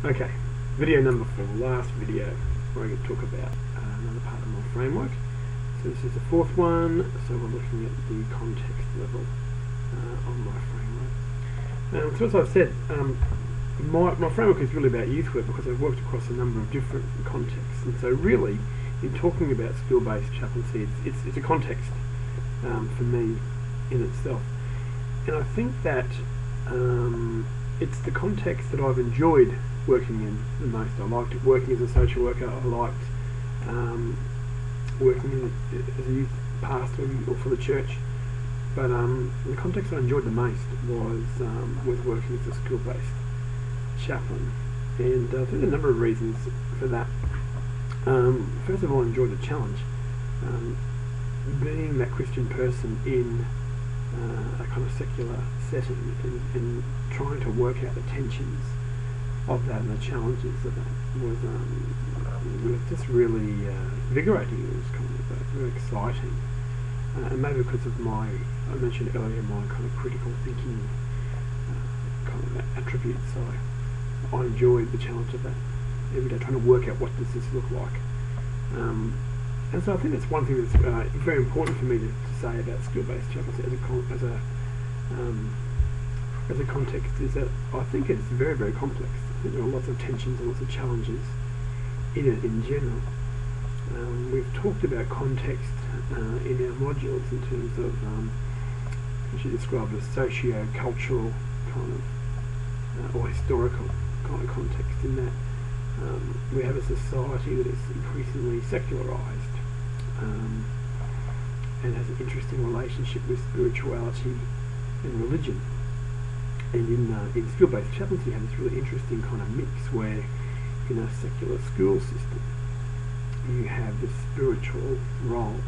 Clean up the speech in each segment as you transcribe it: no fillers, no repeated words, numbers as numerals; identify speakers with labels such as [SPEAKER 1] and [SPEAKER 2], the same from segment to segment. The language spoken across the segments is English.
[SPEAKER 1] Okay, video number 4, last video where I could talk about another part of my framework. So this is the 4th one, so we're looking at the context level of my framework. So as I've said, my framework is really about youth work because I've worked across a number of different contexts, and so really in talking about skill-based chaplaincy, it's a context for me in itself. And I think that it's the context that I've enjoyed working in the most. I liked working as a social worker. I liked working as a youth pastor or for the church. But the context I enjoyed the most was working as a school-based chaplain. And there's a number of reasons for that. First of all, I enjoyed the challenge. Being that Christian person in a kind of secular setting and trying to work out the tensions of that and the challenges of that was just really invigorating. It was kind of very exciting, and maybe because of I mentioned earlier, my kind of critical thinking kind of attributes. I enjoyed the challenge of that every day, trying to work out what does this look like. And so I think that's one thing that's very important for me to say about skill-based chaplaincy as a context, is that I think it's very, very complex. I think there are lots of tensions and lots of challenges in it in general. We've talked about context in our modules in terms of which is described as socio-cultural kind of or historical kind of context, in that we have a society that is increasingly secularized and has an interesting relationship with spirituality and religion. And in skill-based chaplaincy, you have this really interesting kind of mix where in a secular school system you have this spiritual role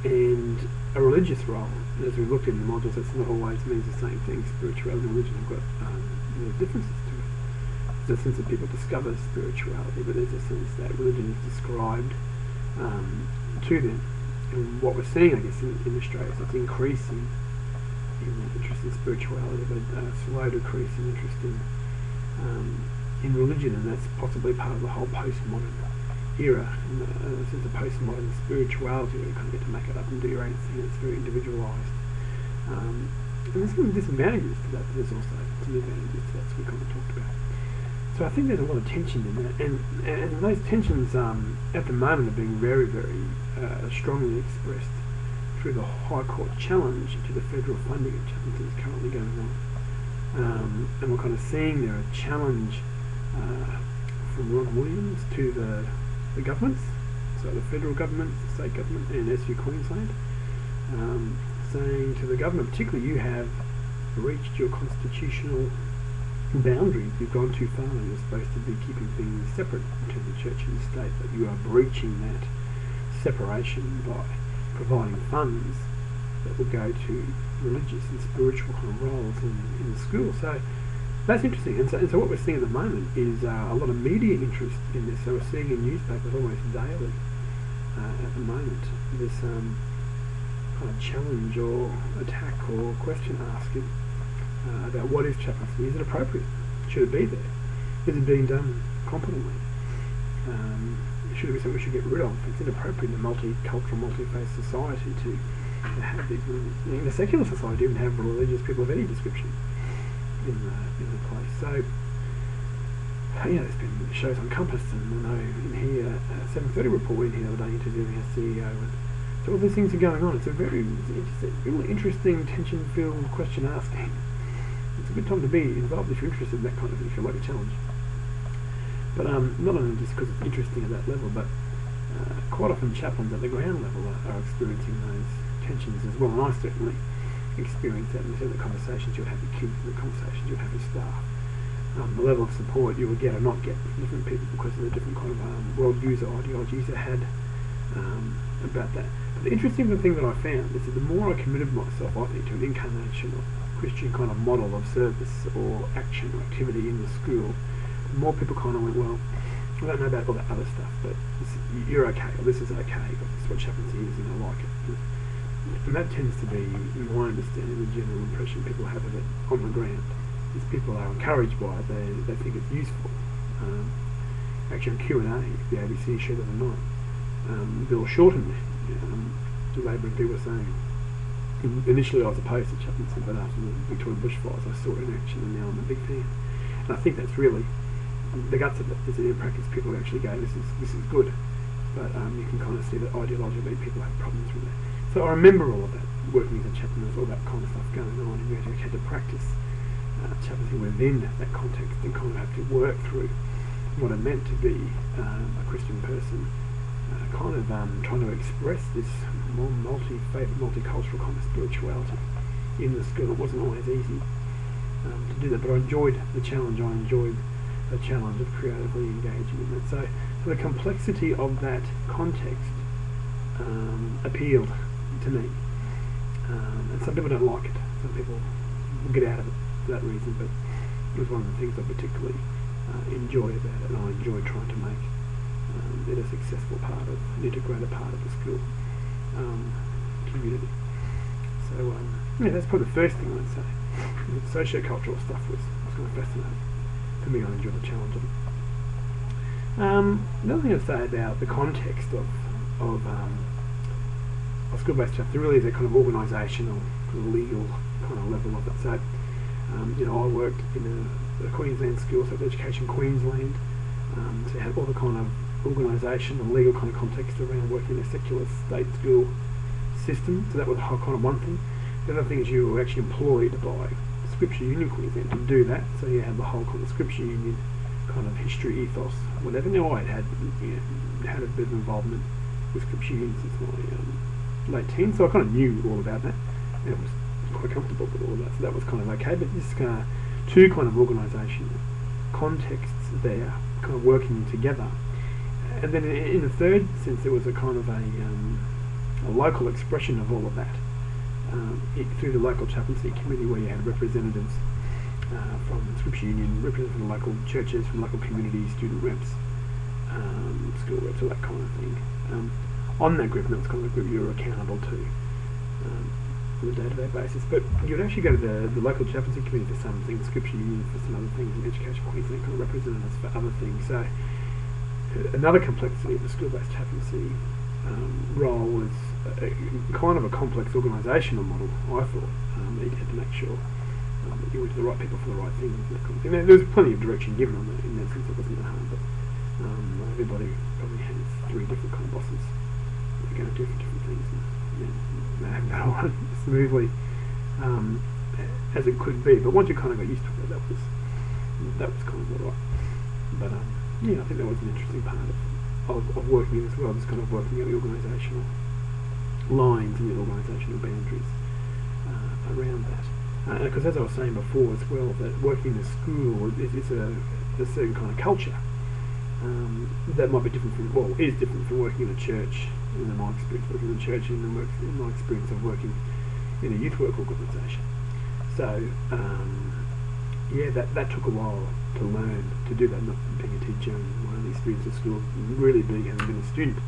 [SPEAKER 1] and a religious role. And as we've looked in the modules, that's not always means the same thing. Spirituality and religion have got differences to it. There's a sense that people discover spirituality, but there's a sense that religion is described to them. And what we're seeing, I guess, in Australia is it's increasing interest in spirituality, but a slow decrease in interest in religion, and that's possibly part of the whole postmodern era, and a sense of postmodern spirituality where you kind of get to make it up and do your own thing. It's very individualised. And there's some disadvantages to that, but there's also some advantages to that, so we kind of talked about. So I think there's a lot of tension in that, and those tensions at the moment are being very, very strongly expressed through the High Court challenge to the federal funding of chaplaincy is currently going on. And we're kind of seeing there a challenge from Ron Williams to the governments, so the federal government, the state government and SU Queensland, saying to the government, particularly, you have reached your constitutional boundaries, you've gone too far, and you're supposed to be keeping things separate between the church and the state, but you are breaching that separation by providing funds that will go to religious and spiritual kind of roles in the school. So that's interesting, and so what we're seeing at the moment is a lot of media interest in this. So we're seeing in newspapers almost daily at the moment this kind of challenge or attack or question asking about what is chaplaincy. Is it appropriate? Should it be there? Is it being done competently? Should it be something we should get rid of? It's inappropriate in a multicultural, multi-faith society to have these. In a secular society, even have religious people of any description in the place. So, there's been shows on Compass, and I know in here, 7:30 report in here the other day interviewing our CEO, and so all these things are going on. It's a really interesting, tension-filled question asking. It's a good time to be involved if you're interested in that kind of thing, if you like a challenge. But not only just because it's interesting at that level, but quite often chaplains at the ground level are experiencing those tensions as well, and I certainly experience that in the conversations you'll have with kids and the conversations you'll have with staff. The level of support you will get or not get from different people because of the different kind of worldviews or ideologies they had about that. But the interesting thing that I found is that the more I committed myself, I think, to an incarnation of Christian kind of model of service or action or activity in the school, the more people kind of went, well, I don't know about all that other stuff, but you're okay, or this is okay, or this is what chaplaincy is, and I like it. And that tends to be, in my understanding, the general impression people have of it on the ground. is people are encouraged by it. They think it's useful. Actually, on Q&A, the ABC show the other night, Bill Shorten, the Labor MP, was saying, initially I was opposed to chaplaincy, but after the Victorian bushfires I saw it in action, and now I'm a big fan. And I think that's really the guts of it, is that in practice people actually go, this is good, but you can kind of see that ideologically people have problems with it. So I remember all of that, working as a chaplain, there's all that kind of stuff going on, and you actually had to practice chaplaincy within that context and kind of have to work through what it meant to be a Christian person, kind of trying to express this more multi-faith, multicultural kind of spirituality in the school. It wasn't always easy to do that, but I enjoyed the challenge. I enjoyed the challenge of creatively engaging in it. So the complexity of that context appealed to me. And some people don't like it. Some people get out of it for that reason, but it was one of the things I particularly enjoyed about it, and I enjoyed trying to make it a successful part of, an integrated part of the school community. So yeah, that's probably the first thing I'd say. The socio-cultural stuff was kind of fascinating. For me, I enjoyed the challenge of it. Another thing I'd say about the context of school-based stuff, there really is a kind of organisational, kind of legal kind of level of it. So, I worked in a Queensland school, so Education Queensland, so you had all the kind of organisation and legal kind of context around working in a secular state school system, so that was kind of one thing. The other thing is you were actually employed by Scripture Union Queensland to do that, so you had the whole kind of Scripture Union kind of history, ethos, whatever. Now I had a bit of involvement with Scripture Union since my late teens, so I kind of knew all about that, and I was quite comfortable with all of that, so that was kind of okay. But this two kind of organisational contexts there, kind of working together. And then in the third sense, there was a kind of a local expression of all of that through the local chaplaincy committee, where you had representatives from the Scripture Union, representatives from the local churches, from local communities, student reps, school reps, all that kind of thing. On that group, and that was kind of the group you were accountable to on a day-to-day basis. But you would actually go to the local chaplaincy committee for some things, Scripture Union for some other things, and Education Queensland kind of representatives for other things. So another complexity of the school-based chaplaincy role was kind of a complex organisational model, I thought. You had to make sure that you went to the right people for the right things, that kind of thing. There was plenty of direction given on that, in that sense. It wasn't that hard, but everybody probably has 3 different kind of bosses that are going to do different things, and they haven't done all smoothly as it could be. But once you kind of got used to it, that was kind of all right. But I think that was an interesting part of working in as well, just kind of working out the organisational lines and the organisational boundaries around that. Because as I was saying before as well, that working in a school is a certain kind of culture that might be different from, is different from working in a church, in my experience working in a church, and in my experience of working in a youth work organisation. So that took a while to learn to do that, not being a teacher and my only experience at school, really being having been a student.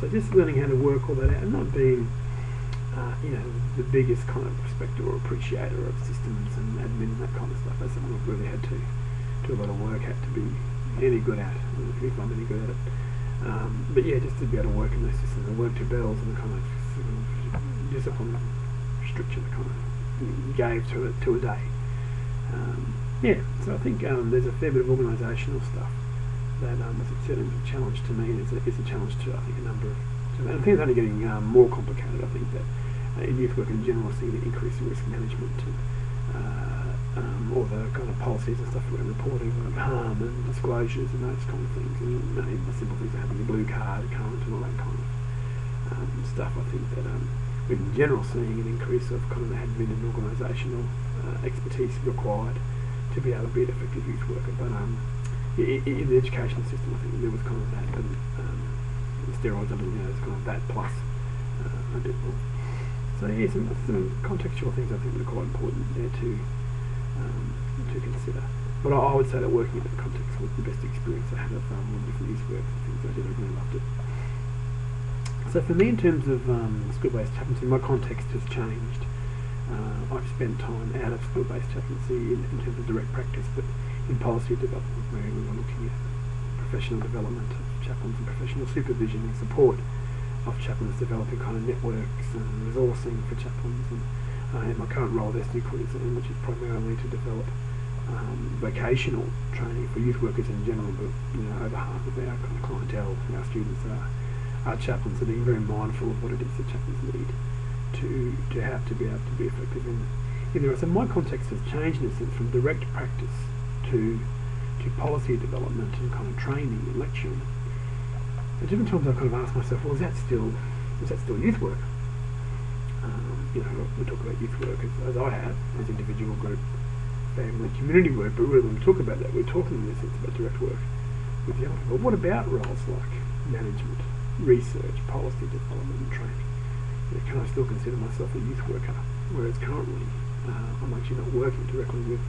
[SPEAKER 1] So just learning how to work all that out, and not being the biggest kind of respecter or appreciator of systems and admin and that kind of stuff. That's something I've really had to do a lot of work at to be any good at, if I'm any good at it. But yeah, just to be able to work in those systems and work to bells and the kind of discipline and structure that kind of gave to a day. So I think there's a fair bit of organisational stuff that was certainly a challenge to me, and it's a challenge to, I think, a number of. And I think it's only getting more complicated. I think that in youth work in general, seeing the increase in risk management and all the kind of policies and stuff around reporting of harm and disclosures and those kind of things, and even the simple things of having a blue card, current, and all that kind of stuff. I think that we're in general seeing an increase of kind of admin and organisational expertise required to be able to be an effective youth worker. But in the education system, I think there was kind of that, but steroids, there's kind of that plus a bit more. So yeah, some contextual things I think that are quite important there to consider. But I would say that working in that context was the best experience I had of all the different youth work and things I did. I really loved it. So for me, in terms of school-based chaplaincy, my context has changed I've spent time out of skill-based chaplaincy in terms of direct practice, but in policy development, where we were looking at professional development of chaplains and professional supervision and support of chaplains, developing kind of networks and resourcing for chaplains. And in my current role at SD Queensland, which is primarily to develop vocational training for youth workers in general, but over half of our kind of clientele, our students are chaplains, and being very mindful of what it is that chaplains need to have to be able to be effective in there. So my context has changed in a sense from direct practice to policy development and kind of training and lecturing. At different times I've kind of asked myself, well, is that still youth work? We talk about youth work as I have, as individual, group, family, community work, but really when we talk about that, we're talking in a sense about direct work with young people. What about roles like management, research, policy development and training? Can I still consider myself a youth worker? Whereas currently, I'm actually not working directly with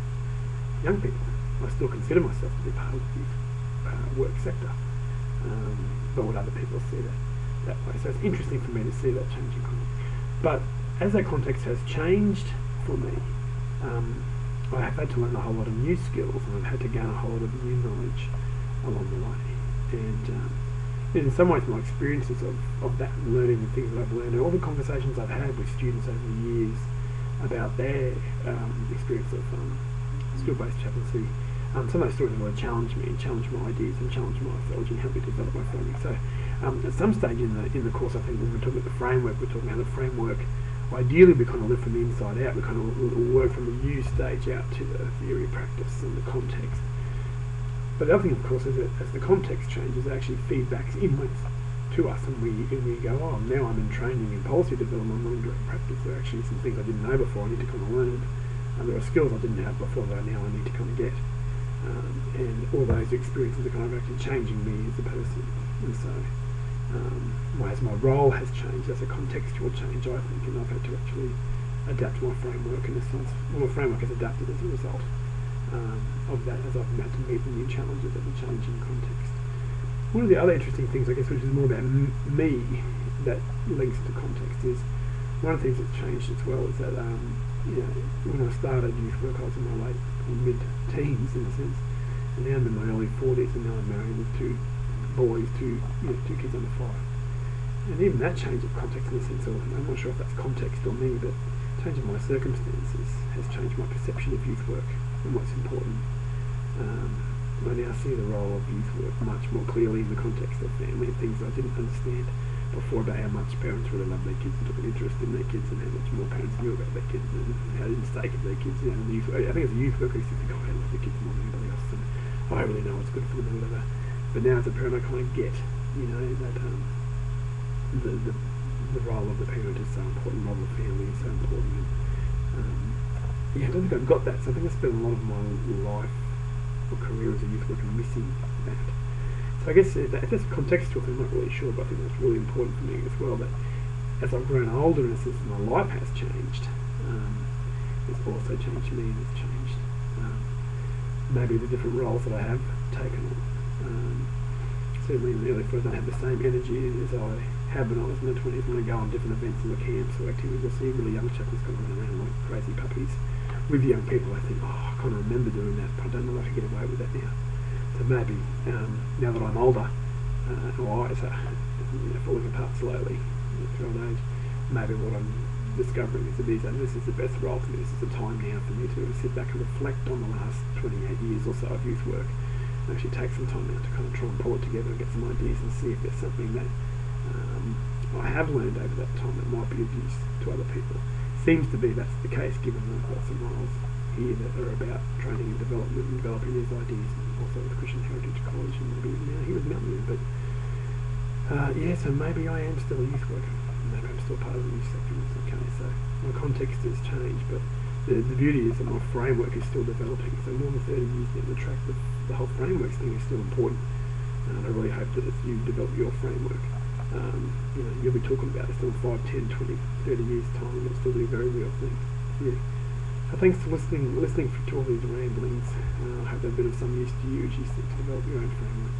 [SPEAKER 1] young people. I still consider myself to be part of the youth work sector, but would other people see that way? So it's interesting for me to see that changing context. But as that context has changed for me, I have had to learn a whole lot of new skills, and I've had to gain a whole lot of new knowledge along the way. And in some ways, my experiences of that learning and things that I've learned, and all the conversations I've had with students over the years about their experience of skill-based chaplaincy, some of those stories really challenged me and challenged my ideas and challenged my theology and helped me develop my framework. So at some stage in the course, I think when we're talking about the framework, we're talking about the framework. Ideally, we kind of live from the inside out. We kind of work from the use stage out to the theory, practice, and the context. But the other thing, of course, is that as the context changes, it actually feedbacks inwards to us, and we go, oh, now I'm in training in policy development, I'm in direct practice. There are actually some things I didn't know before I need to kind of learn. There are skills I didn't have before that now I need to kind of get. And all those experiences are kind of actually changing me as a person. And so, as my role has changed, as a contextual change, I think, and I've had to actually adapt my framework in a sense. Well, my framework has adapted as a result of that, as I've had to meet the new challenges of the changing context. One of the other interesting things, I guess, which is more about me that links to context, is one of the things that's changed as well is that when I started youth work, I was in my late or mid-teens in a sense, and now I'm in my early 40s, and now I'm married with two boys, two kids under 5. And even that change of context in a sense, I'm not sure if that's context or me, but changing my circumstances has changed my perception of youth work and what's important. I now see the role of youth work much more clearly in the context of family and things I didn't understand before about how much parents really love their kids and took an interest in their kids, and how much more parents knew about their kids and how at stake of their kids. The youth, I think as a youth worker, I used to think, I love the kids more than anybody else, and I really know what's good for them or whatever. But now as a parent, I kind of get, that the role of the parent is so important, the role of the family is so important. And, I don't think I've got that, so I think I spent a lot of my life or career as a youth worker missing that. So I guess that's a contextual thing, I'm not really sure, but I think that's really important for me as well, that as I've grown older and since my life has changed, it's also changed me and it's changed maybe the different roles that I have taken on. Certainly in the early 40s I don't have the same energy as I had when I was in the 20s, when I go on different events and the camps or activities. I see really young chaplains kind of running around like crazy puppies with young people. I think, I kind of remember doing that, but I don't know if I can get away with that now. So maybe now that I'm older, or eyes are falling apart slowly through old age, maybe what I'm discovering is that this is the best role for me. This is the time now for me to sit back and reflect on the last 28 years or so of youth work, and actually take some time out to kind of try and pull it together and get some ideas and see if there's something that I have learned over that time that might be of use to other people. Seems to be that's the case, given that I've got some roles here that are about training and development and developing these ideas, and also with Christian Heritage College and maybe now here with Mountain. But so maybe I am still a youth worker. Maybe I'm still part of the youth sector. Okay, so my context has changed, but the beauty is that my framework is still developing. So more than 30 years down the track, the whole framework thing is still important. And I really hope that as you develop your framework, you'll be talking about it still in 5, 10, 20, 30 years time, and it'll still be a very real thing. Yeah. So thanks for listening to all these ramblings. I hope they've been of some use to you as you seek to develop your own framework.